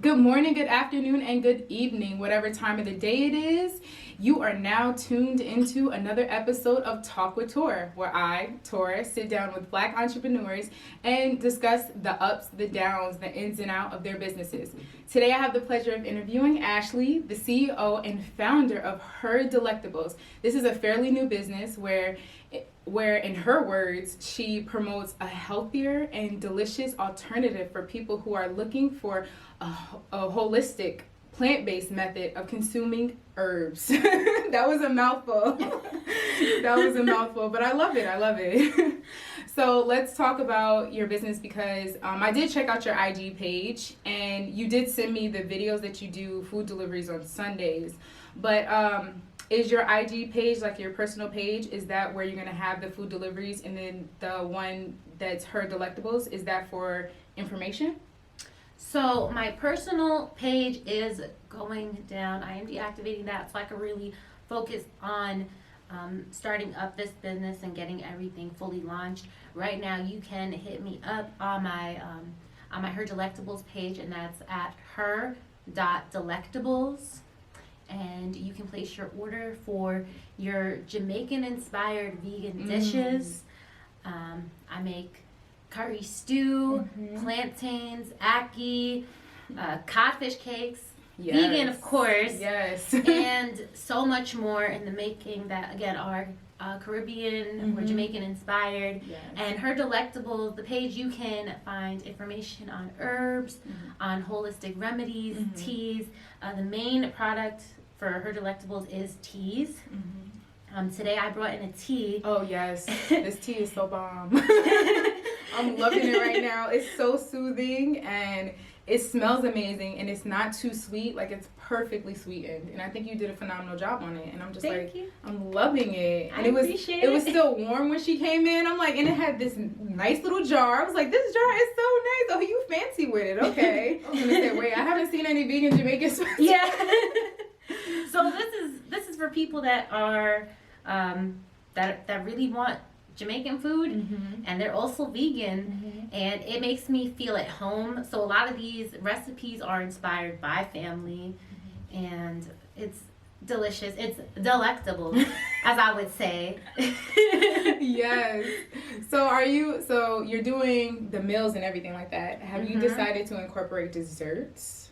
Good morning, good afternoon, and good evening, whatever time of the day it is. You are now tuned into another episode of Talk with Tor, where I, Tor, sit down with Black entrepreneurs and discuss the ups, the downs, the ins and outs of their businesses. Today I have the pleasure of interviewing Ashley, the CEO and founder of Her Delectables. This is a fairly new business where in her words, she promotes a healthier and delicious alternative for people who are looking for a holistic, plant-based method of consuming herbs. That was a mouthful. But I love it. So let's talk about your business because I did check out your IG page and you did send me the videos that you do food deliveries on Sundays. But is your IG page, like your personal page, is that where you're going to have the food deliveries, and then the one that's Her Delectables, is that for information? So my personal page is going down. I am deactivating that so I can really focus on starting up this business and getting everything fully launched. Right now you can hit me up on my Her Delectables page, and that's at her.delectables. And you can place your order for your Jamaican-inspired vegan dishes. I make curry stew, plantains, ackee, codfish cakes, vegan of course, and so much more in the making that again are Caribbean or Jamaican inspired. And Her Delectables, the page, you can find information on herbs, on holistic remedies, teas. The main product for Her Delectables is teas. Today I brought in a tea. Oh yes, this tea is so bomb. I'm loving it right now. It's so soothing and it smells amazing, and it's not too sweet. Like, it's perfectly sweetened, and I think you did a phenomenal job on it. And I'm just I'm loving it. And it was still warm when she came in. I'm like, and it had this nice little jar. I was like, this jar is so nice. Oh, you fancy with it? Okay. I was gonna say, wait, I haven't seen any vegan Jamaican spices. Yeah. So this is for people that are that really want Jamaican food, and they're also vegan, and it makes me feel at home. So a lot of these recipes are inspired by family, and it's delicious. It's delectable, as I would say. Yes. So you're doing the meals and everything like that. Have you decided to incorporate desserts?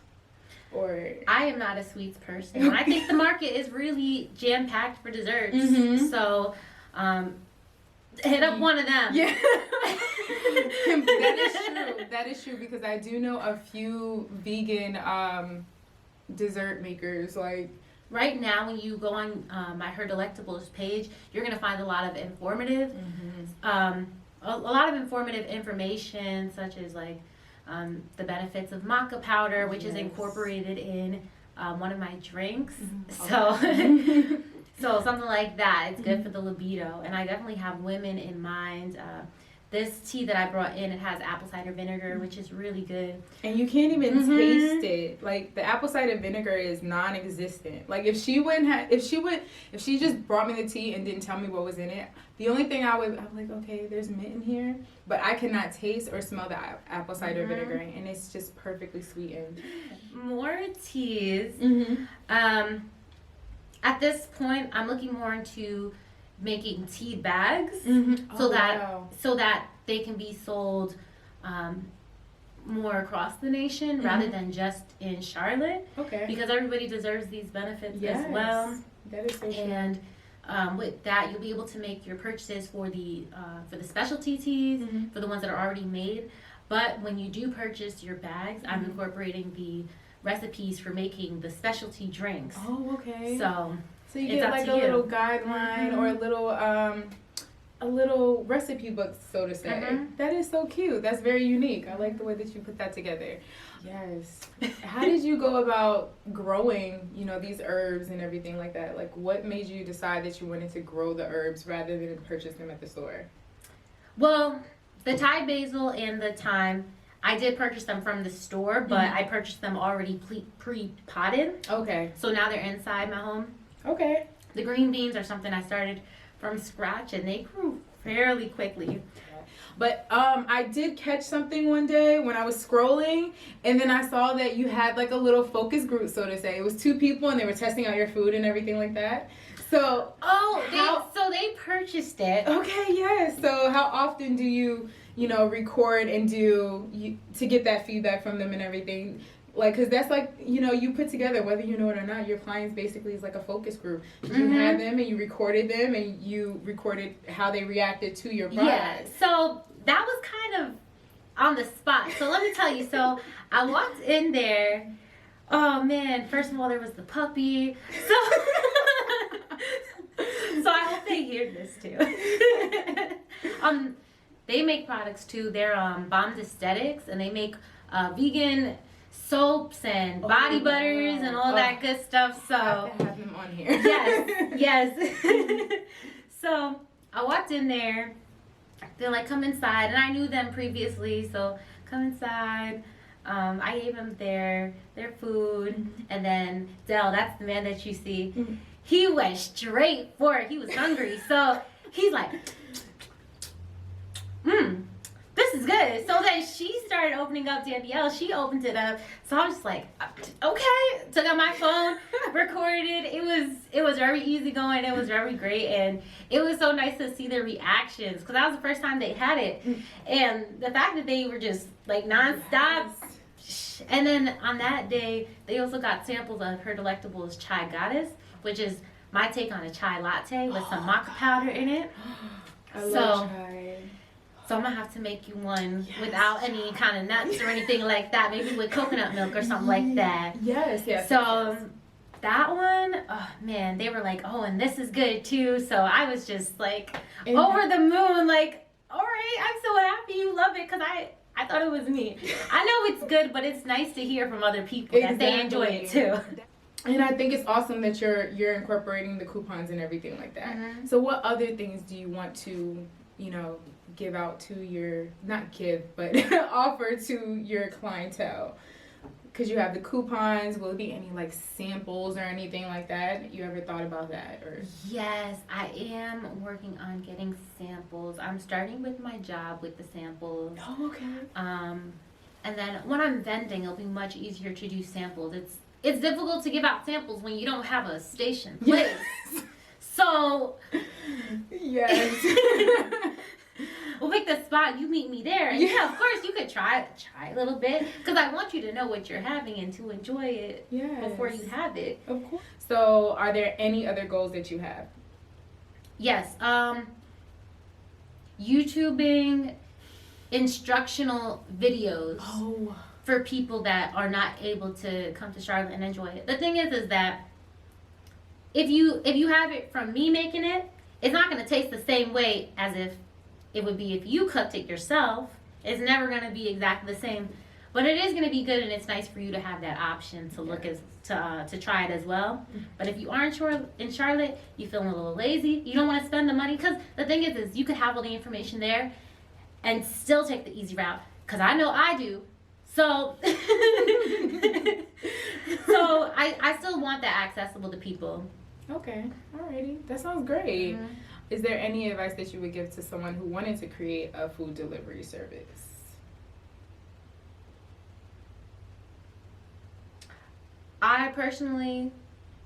Or I am not a sweets person. I think the market is really jam-packed for desserts. So hit up one of them. Yeah. That is true because I do know a few vegan dessert makers. Like right now, when you go on my Her Delectables page, you're gonna find a lot of informative, a lot of informative information, such as like the benefits of maca powder, which is incorporated in one of my drinks. So. So something like that, it's good for the libido, and I definitely have women in mind. This tea that I brought in, it has apple cider vinegar, which is really good. And you can't even taste it. Like, the apple cider vinegar is non-existent. Like, if she just brought me the tea and didn't tell me what was in it, the only thing I'm like, okay, there's mint in here, but I cannot taste or smell the apple cider vinegar, and it's just perfectly sweetened. More teas. At this point, I'm looking more into making tea bags, so that they can be sold more across the nation rather than just in Charlotte. Okay. Because everybody deserves these benefits as well. That is so true. And with that, you'll be able to make your purchases for the specialty teas, for the ones that are already made. But when you do purchase your bags, I'm incorporating the recipes for making the specialty drinks. Oh, okay. So you get like a little guideline or a little recipe book, so to say. That is so cute. That's very unique. I like the way that you put that together. Yes. How did you go about growing, these herbs and everything like that? Like, what made you decide that you wanted to grow the herbs rather than purchase them at the store? Well, the Thai basil and the thyme, I did purchase them from the store, but I purchased them already pre-potted. Okay. So now they're inside my home. Okay. The green beans are something I started from scratch, and they grew fairly quickly. that. But I did catch something one day when I was scrolling, and then I saw that you had like a little focus group, so to say. It was 2 people, and they were testing out your food and everything like that. So so they purchased it. Okay, yes. So how often do you record and to get that feedback from them and everything? Like, because that's like, you put together, whether you know it or not, your clients basically is like a focus group. You had them and you recorded them and you recorded how they reacted to your product. Yeah, so that was kind of on the spot. So let me tell you, so I walked in there. Oh, man, first of all, there was the puppy. So I hope they hear this too. They make products too. They're Bombed Aesthetics, and they make vegan soaps and body butters and all that good stuff. So I have to have them on here. yes. So I walked in there. They're like, come inside, and I knew them previously, so come inside. I gave them their food, and then Dell, that's the man that you see. He went straight for it. He was hungry, so he's like, this is good. So then she started opening up Danielle. She opened it up. So I was just like, okay. Took out my phone, recorded. It was very easy going. It was very great, and it was so nice to see their reactions because that was the first time they had it, and the fact that they were just like nonstop. And then on that day, they also got samples of her Delectables Chai Goddess, which is my take on a chai latte with some maca powder in it. I love chai. So I'm going to have to make you one without any kind of nuts or anything like that. Maybe with coconut milk or something like that. Yes. So that one, oh man, they were like, oh, and this is good too. So I was just like over the moon, like, all right, I'm so happy you love it because I thought it was me. I know it's good, but it's nice to hear from other people that they enjoy it too. And I think it's awesome that you're incorporating the coupons and everything like that. So what other things do you want to, give out to your, not give, but offer to your clientele? Because you have the coupons. Will it be any like samples or anything like that? You ever thought about that? Or yes, I am working on getting samples. I'm starting with my job with the samples. Oh, okay. And then when I'm vending, it'll be much easier to do samples. It's difficult to give out samples when you don't have a station place. Yes. So yes. We'll pick the spot, you meet me there. And yeah, of course, you could try a little bit. Because I want you to know what you're having and to enjoy it before you have it. Of course. So, are there any other goals that you have? Yes. YouTubing instructional videos for people that are not able to come to Charlotte and enjoy it. The thing is that if you have it from me making it, it's not going to taste the same way as if it would be if you cooked it yourself. It's never going to be exactly the same, but it is going to be good, and it's nice for you to have that option to look to try it as well. But if you aren't in Charlotte, you feeling a little lazy, you don't want to spend the money, because the thing is you could have all the information there and still take the easy route, because I know I do. So so I still want that accessible to people. Okay, alrighty, that sounds great. Is there any advice that you would give to someone who wanted to create a food delivery service? I personally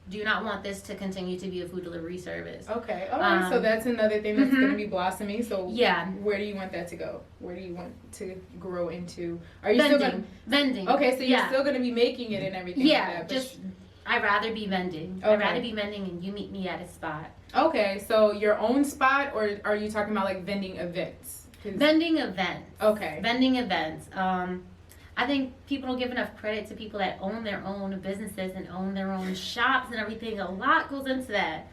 do not want this to continue to be a food delivery service. Okay, all right. So that's another thing that's going to be blossoming. So where do you want that to go? Where do you want to grow into? Are you still going vending? Okay, so you're still going to be making it and everything. Yeah, like that, I'd rather be vending. Okay. I'd rather be vending and you meet me at a spot. Okay, so your own spot, or are you talking about like vending events? Vending events. Okay. Vending events. I think people don't give enough credit to people that own their own businesses and own their own shops and everything. A lot goes into that.